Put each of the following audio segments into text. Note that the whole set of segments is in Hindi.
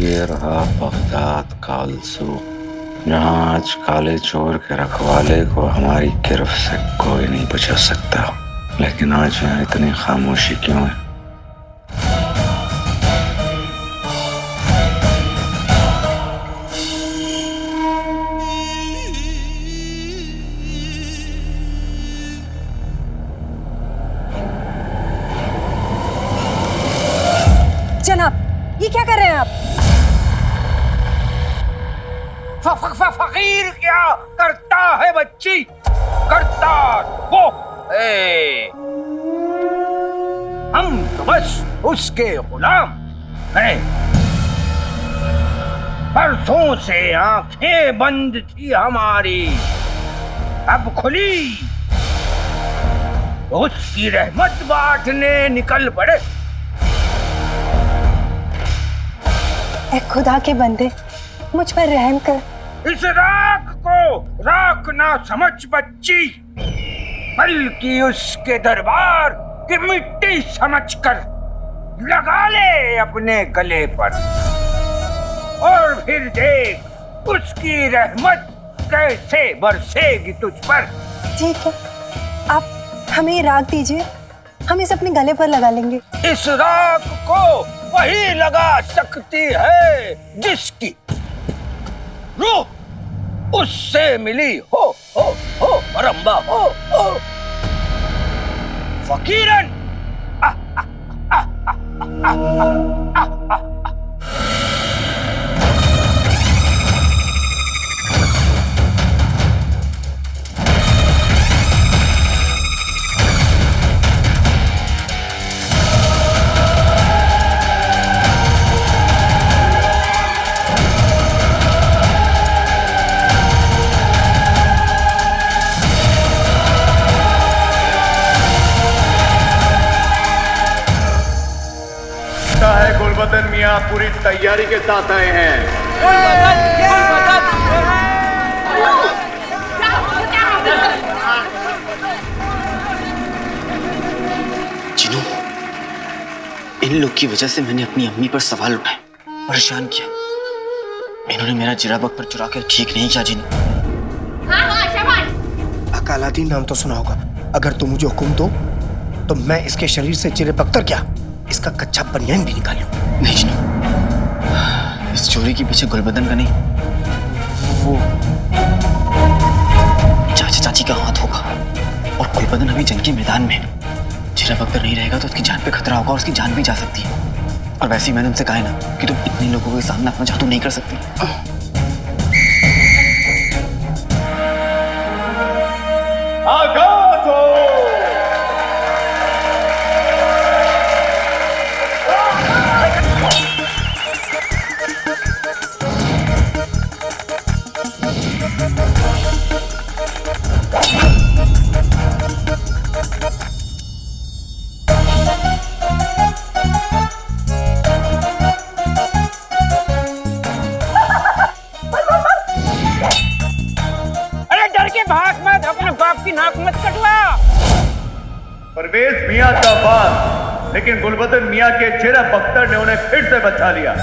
ये रहा बगदाद का आलसू, जहाँ आज काले चोर के रखवाले को हमारी गिरफ्त से कोई नहीं बचा सकता। लेकिन आज यहाँ इतनी खामोशी क्यों है? जनाब, ये क्या कर रहे हैं आप? फकीर क्या करता है बच्ची? करता वो है। हम तो बस उसके गुलाम हैं। परसों से आंखें बंद थी हमारी, अब खुली तो उसकी रहमत बांटने निकल पड़े। ऐ खुदा के बंदे, मुझ पर रहम कर। इस राख को राख ना समझ बच्ची, बल्कि उसके दरबार की मिट्टी समझकर लगा ले अपने गले पर, और फिर देख उसकी रहमत कैसे बरसेगी तुझ पर। ठीक है, आप हमें राख दीजिए, हम इसे अपने गले पर लगा लेंगे। इस राख को वही लगा सकती है जिसकी रूह उससे मिली हो रंबा हो फकीरन। गुलबदन मियां पूरी तैयारी के साथ आए हैं। जिनू, इन लोग की वजह से मैंने अपनी अम्मी पर सवाल उठाए, परेशान किया। इन्होंने मेरा जिरा बख्तर चुरा कर ठीक नहीं किया। जिनू, अकालादीन नाम तो सुना होगा। अगर तुम मुझे हुक्म दो तो मैं इसके शरीर से चिरे बख्तर क्या, इसका कच्चा बनियान भी निकाल लूं। नहीं जिनू, इस चोरी के पीछे गुलबदन का नहीं, वो चाचा चाची का हाथ होगा। और गुलबदन अभी जंग के मैदान में है। जिरा बख्तर नहीं रहेगा तो उसकी जान पे खतरा होगा और उसकी जान भी जा सकती है। और वैसे ही मैंने उनसे कहा है ना कि तुम इतने लोगों के सामने अपना जादू नहीं कर सकती। आगाज हो। बाप की नाक मत कटवा। परवेज मियां का बात, लेकिन गुलबदन मियां के जिरा बख्तर ने उन्हें फिर से बचा लिया।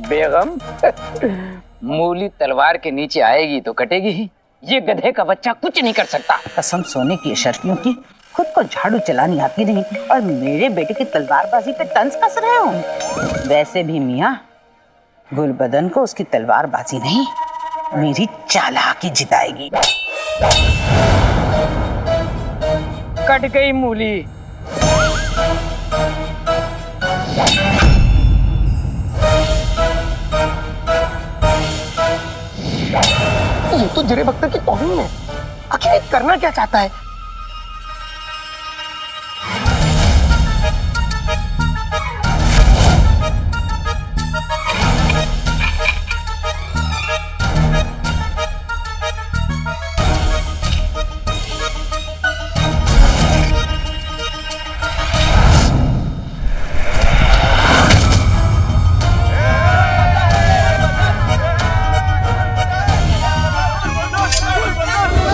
बेगम, मूली तलवार के नीचे आएगी तो कटेगी ही। ये गधे का बच्चा कुछ नहीं कर सकता। कसम सोने की शर्तियों की, खुद को झाड़ू चलानी आती नहीं और मेरे बेटे की तलवारबाजी पे तंज कस रहे हो। वैसे भी मियाँ, गुलबदन को उसकी तलवारबाजी नहीं, मेरी चालाकी जिताएगी। कट गई मूली। ये तो जिरे बख्तर की तौहीन है। आखिर ये करना क्या चाहता है?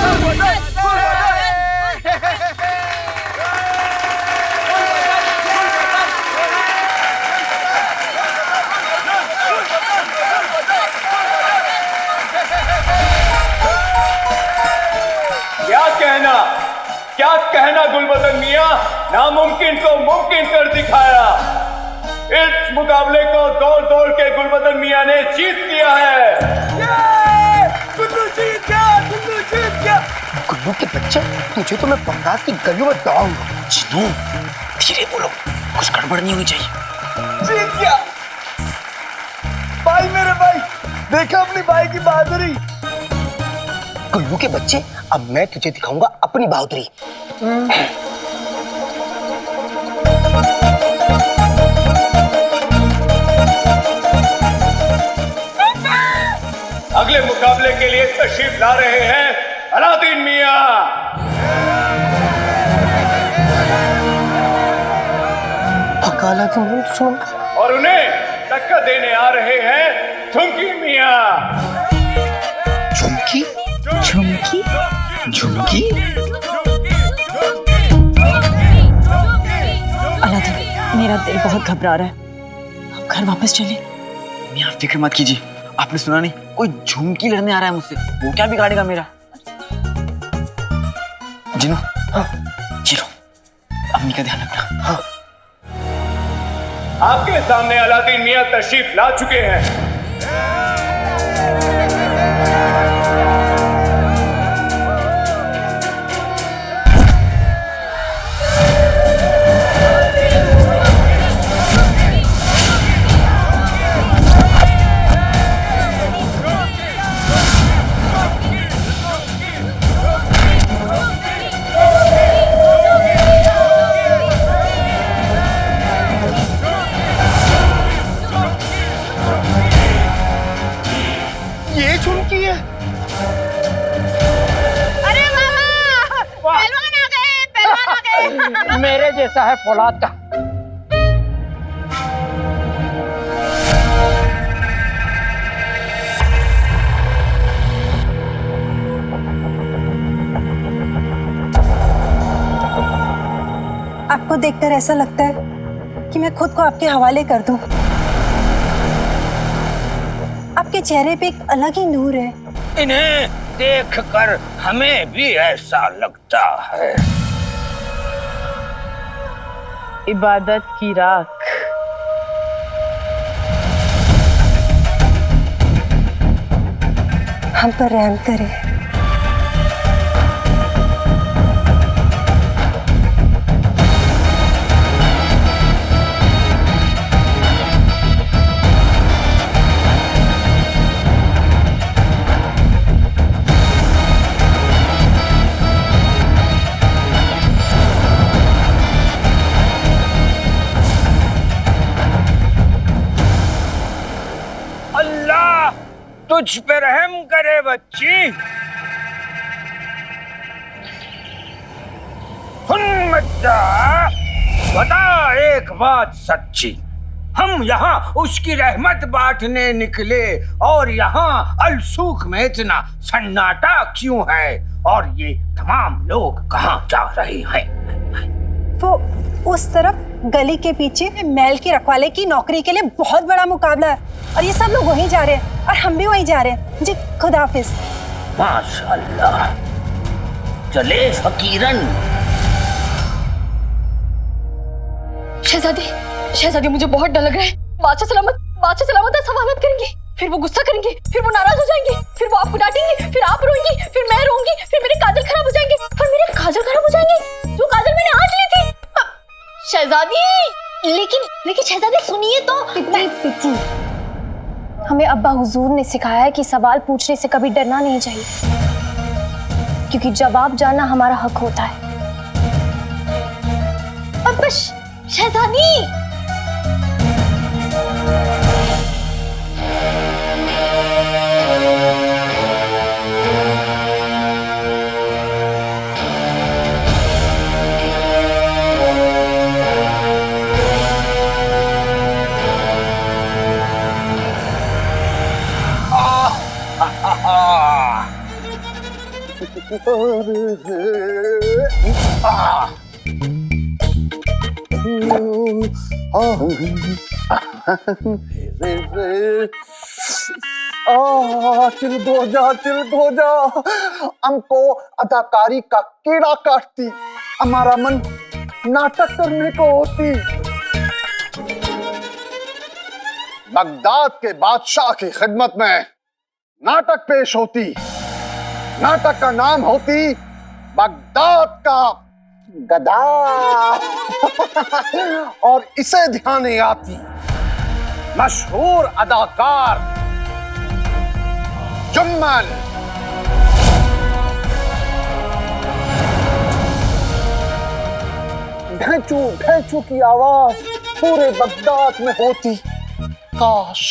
गुलबदन कहना गुलबदन मियां, नामुमकिन को मुमकिन कर दिखाया। इस मुकाबले को दौड़ दौड़ के गुलबदन मियां ने जीत लिया है। गुल्लू जीत गया, गुल्लू जीत गया। गुल्लू के बच्चे, तुझे तो मैं बगदाद की गलियों में दौड़ाऊंगा। जिन्नू, धीरे बोलो, कुछ गड़बड़ नहीं होनी चाहिए। जीत गया भाई, मेरे भाई, देखा अपनी भाई की बहादुरी। गुल्लू के बच्चे, अब मैं तुझे दिखाऊंगा अपनी बहादुरी। अगले मुकाबले के लिए तशरीफ ला रहे हैं अलादीन मियां। और उन्हें टक्कर देने आ रहे हैं झुमकी मियां। झुमकी? झुमकी? झुमकी? अलादीन, मेरा दिल बहुत घबरा रहा है, हम घर वापस चले। मियां फिक्र मत कीजिए, आपने सुना नहीं, कोई झुमकी लड़ने आ रहा है मुझसे, वो क्या बिगाड़ेगा मेरा। जिन्नू, हाँ, चिलो, अम्मी का ध्यान रखना। हाँ। आपके सामने अलादीन मियां तशरीफ ला चुके हैं। ये झुमकी है? अरे मामा, पहलवान आ गए, पहलवान आ गए। मेरे जैसा है फौलाद का। आपको देखकर ऐसा लगता है कि मैं खुद को आपके हवाले कर दूं। आपके चेहरे पे एक अलग ही नूर है। इन्हें देखकर हमें भी ऐसा लगता है। इबादत की राख। हम पर रहम करे। अल्लाह तुझ पे रहम करे बच्ची। सुन बच्चा, बता एक बात सच्ची, हम यहाँ उसकी रहमत बांटने निकले और यहाँ अलसूख में इतना सन्नाटा क्यों है, और ये तमाम लोग कहाँ जा रहे हैं? वो उस तरफ गली के पीछे महल की रखवाले की नौकरी के लिए बहुत बड़ा मुकाबला है, और ये सब लोग वहीं जा रहे हैं और हम भी वहीं जा रहे हैं। जी खुदा हाफिज। माशाअल्लाह, चले फकीरन। शहजादी, शहजादी मुझे बहुत डर लग रहा है। बादशाह सलामत सवालत करेंगे, फिर वो गुस्सा करेंगे, फिर वो नाराज हो जाएंगे, फिर वो आपको डांटेंगे, फिर आप रोएंगी, फिर मैं रोऊंगी, फिर मेरे काजल खराब हो जाएंगे, और मेरे काजल खराब हो जाएंगे जो काजल मैंने आज ली थी। शहजादी, लेकिन शहजादी सुनिए तो। पिती, हमें अब्बा हुजूर ने सिखाया है कि सवाल पूछने से कभी डरना नहीं चाहिए, क्योंकि जवाब जानना हमारा हक होता है। अब बस शहजादी, चिल हो जा। हमको अदाकारी का कीड़ा काटती। हमारा मन नाटक करने को होती। बगदाद के बादशाह की खिदमत में नाटक पेश होती। नाटक का नाम होती बगदाद का गदा। और इसे ध्यान आती मशहूर अदाकार जुम्मन। ढेंचू ढेंचू की आवाज पूरे बगदाद में होती। काश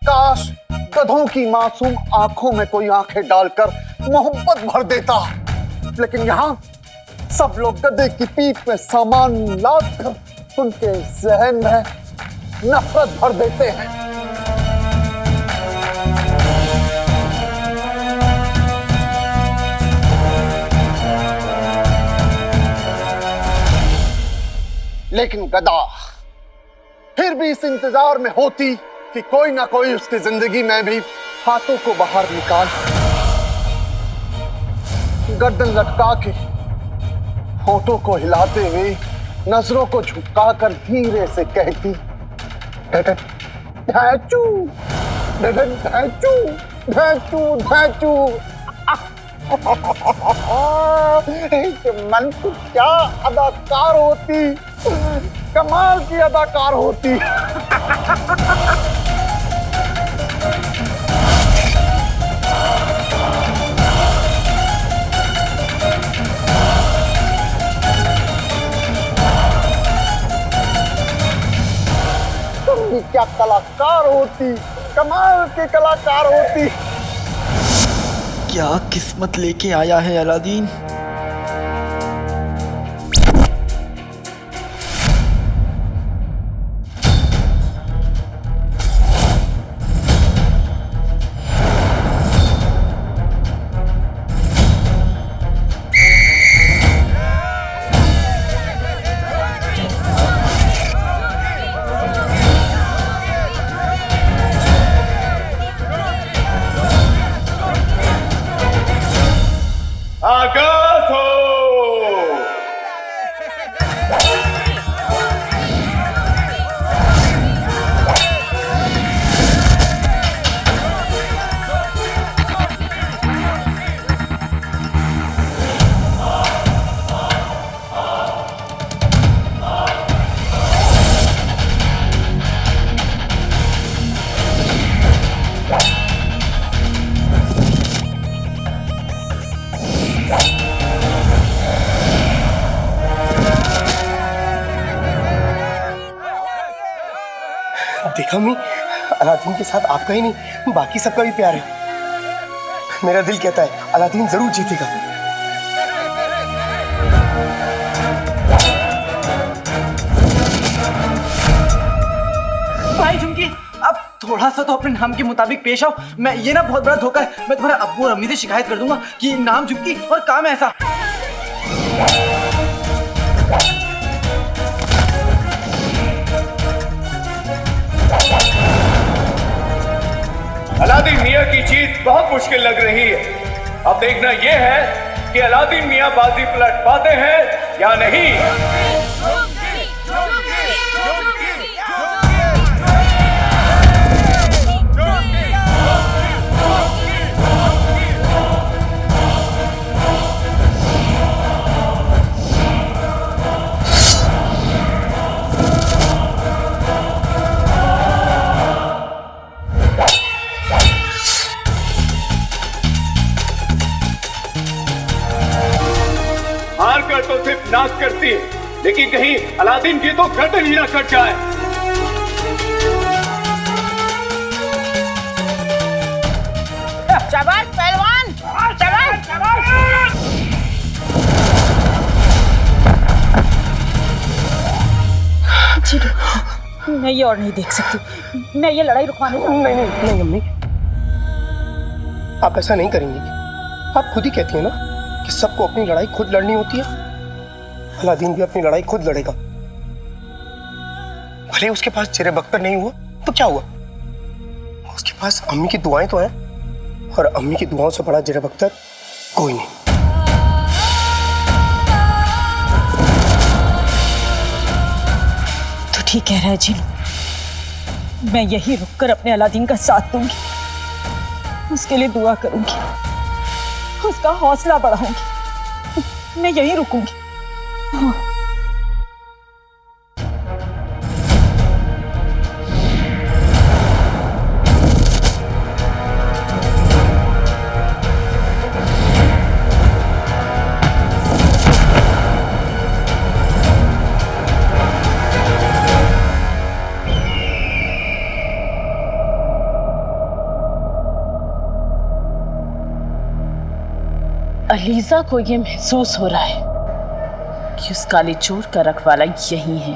काश गधों की मासूम आंखों में कोई आंखें डालकर मोहब्बत भर देता। लेकिन यहाँ सब लोग गधे की पीठ में सामान लादकर उनके जहन में नफरत भर देते हैं। लेकिन गधा फिर भी इस इंतजार में होती कि कोई ना कोई उसकी जिंदगी में भी हाथों को बाहर निकाल, गर्दन लटका के होठों को हिलाते हुए नजरों को झुकाकर धीरे से कहती, ढैचू ढैचू ढैचू ढैचू। मन को क्या अदाकार होती, कमाल की अदाकार होती। तुम भी क्या कलाकार होती, कमाल की कलाकार होती। क्या किस्मत लेके आया है अलादीन। आगाज हो। देखा अम्मी, अलादीन के साथ आपका ही नहीं बाकी सबका भी प्यार है। मेरा दिल कहता है अलादीन जरूर जीतेगा। भाई झुमकी, अब थोड़ा सा तो अपने नाम के मुताबिक पेश आओ। मैं ये ना बहुत बड़ा धोखा है, मैं तुम्हारे अब्बू और अम्मी से शिकायत कर दूंगा कि नाम झुमकी और काम ऐसा। अलादीन मियां की जीत बहुत मुश्किल लग रही है। अब देखना यह है कि अलादीन मियां बाजी पलट पाते हैं या नहीं। हार कर तो सिर्फ नाक करती है, लेकिन कहीं अलादीन की तो गर्दन ही ना कट जाए। शाबाश पहलवान, शाबाश। जीतू, मैं ये और नहीं देख सकती। मैं ये लड़ाई रुकवाने नहीं अम्मी, आप ऐसा नहीं करेंगी। आप खुद ही कहती है ना कि सबको अपनी लड़ाई खुद लड़नी होती है। अलादीन भी अपनी लड़ाई खुद लड़ेगा। भले उसके पास चिरे बख्तर नहीं हुआ तो क्या हुआ, उसके पास अम्मी की दुआएं तो हैं, और अम्मी की दुआओं से बड़ा चिरे बख्तर कोई नहीं। ठीक कह रहा है जीनू। मैं यही रुककर अपने अलादीन का साथ दूंगी, उसके लिए दुआ करूंगी, उसका हौसला बढ़ाऊंगी। मैं यही रुकूंगी। हाँ। अलीजा को ये महसूस हो रहा है कि उस काले चोर का रखवाला यही है।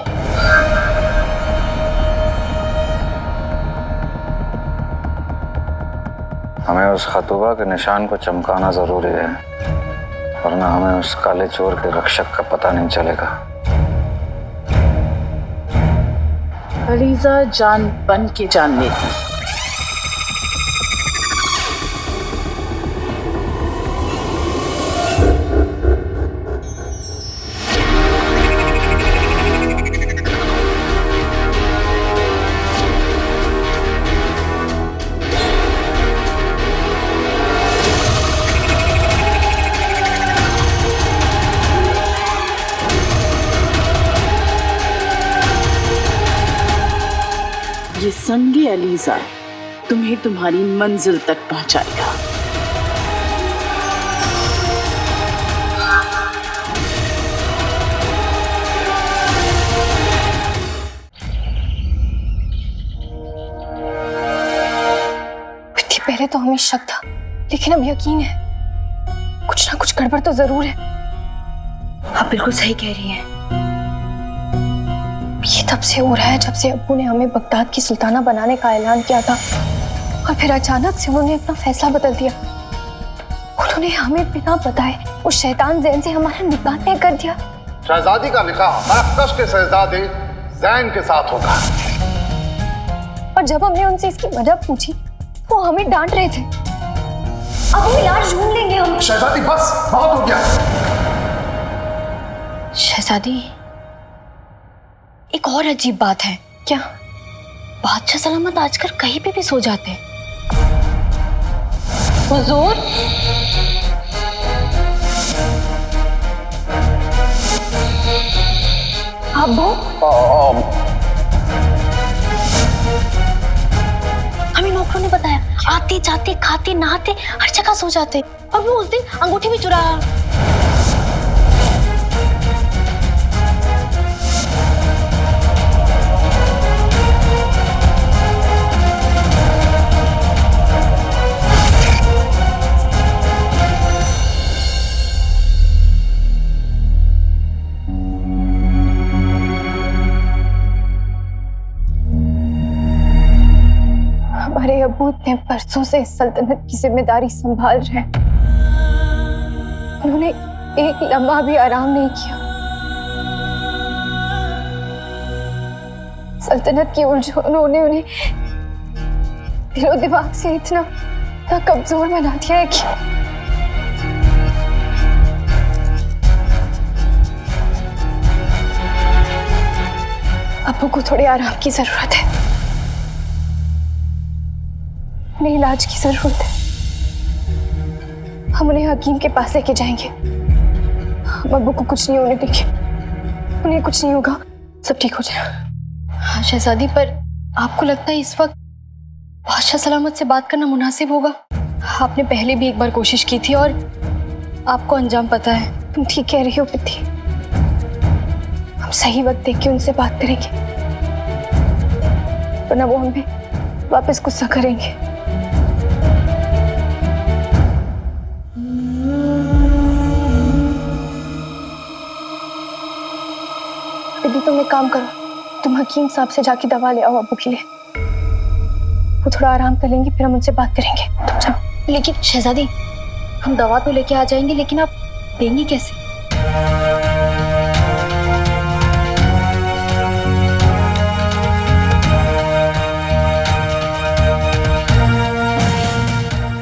हमें उस खतूबा के निशान को चमकाना जरूरी है, वरना हमें उस काले चोर के रक्षक का पता नहीं चलेगा। अलीजा जान बन के जान लेती। ये संगे अलीजा तुम्हें तुम्हारी मंजिल तक पहुंचाएगा। पहले तो हमें शक था, लेकिन अब यकीन है कुछ ना कुछ गड़बड़ तो जरूर है। आप बिल्कुल सही कह रही हैं। ये तब से हो रहा है जब से अब्बू ने हमें बगदाद की सुल्ताना बनाने का ऐलान किया था, और फिर अचानक से उन्होंने अपना फैसला बदल दिया। उन्होंने हमें बिना बताए उस शैतान ज़ैन से हमारा निकाह तय कर दिया। शहजादी का निकाह मरकश के शहजादे ज़ैन के साथ होगा। और जब हमने उनसे इसकी वजह पूछी, वो हमें डांट रहे थे। अब हम इलाज ढूंढ लेंगे हम। शहजादी बस, बहुत हो गया। शहजादी, एक और अजीब बात है। क्या बादशाह सलामत आजकल कहीं पे भी सो जाते हैं? हुजूर, अब्बू, हमें नौकरों ने बताया आते जाते खाते नहाते हर जगह सो जाते, और वो उस दिन अंगूठी भी चुराया। हमारे अब्बू इतने बरसों से इस सल्तनत की जिम्मेदारी संभाल रहे हैं, उन्होंने एक लम्हा भी आराम नहीं किया। सल्तनत की उलझनों ने उन्हें दिलो दिमाग से इतना कमजोर बना दिया है कि अब्बू को थोड़े आराम की जरूरत है, उन्हें इलाज की जरूरत है। हम उन्हें हकीम के पास लेके जाएंगे। हम अब्बू को कुछ नहीं होने देंगे, उन्हें कुछ नहीं होगा, सब ठीक हो जाएगा। हाँ शहजादी, पर आपको लगता है इस वक्त बादशाह सलामत से बात करना मुनासिब होगा? आपने पहले भी एक बार कोशिश की थी और आपको अंजाम पता है। तुम ठीक कह रही हो पित्ती, हम सही वक्त देख के उनसे बात करेंगे, वरना वो हमें वापस गुस्सा करेंगे। दीदी तुम एक काम करो, तुम हकीम साहब से जाके दवा ले आओ अब्बू के लिए, वो थोड़ा आराम कर लेंगे, फिर हम उनसे बात करेंगे। तुम जाओ। लेकिन शहजादी, हम दवा तो लेके आ जाएंगे, लेकिन आप देंगी कैसे?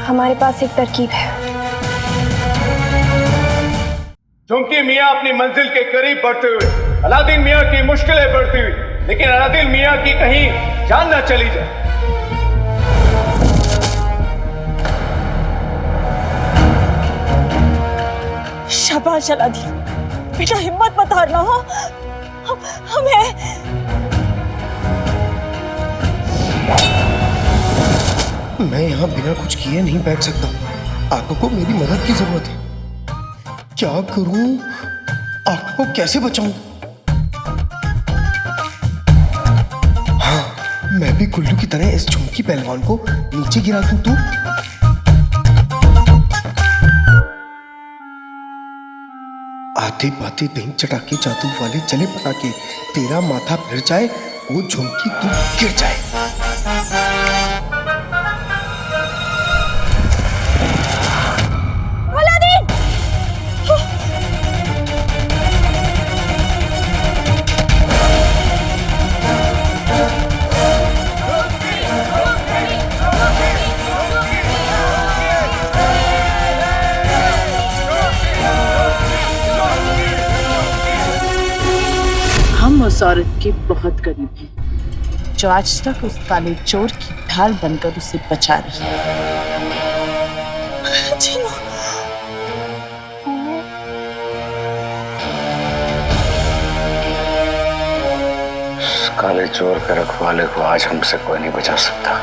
हमारे पास एक तरकीब है। चूंकि मियाँ अपनी मंजिल के करीब बढ़ते हुए अलादीन मियाँ की मुश्किलें बढ़ती हुई लेकिन अनादिल मियां की कहीं जान न चली जाए। शाबाश अलादीन, बेटा हिम्मत मत हारना। हो हमें मैं यहाँ बिना कुछ किए नहीं बैठ सकता। आका को मेरी मदद की जरूरत है। क्या करूं? आका को कैसे बचाऊं? हाँ, मैं भी गुल्लू की तरह इस झुमकी पहलवान को नीचे गिरा दूं तो? आते पाते दही चटाके जादू वाले चले पटाके, तेरा माथा फिर जाए वो झुमकी तू गिर जाए। हम उस औरत के बहुत करीब हैं, जो आज तक उस काले चोर की ढाल बनकर उसे बचा रही है। काले चोर के रखवाले को आज हमसे कोई नहीं बचा सकता।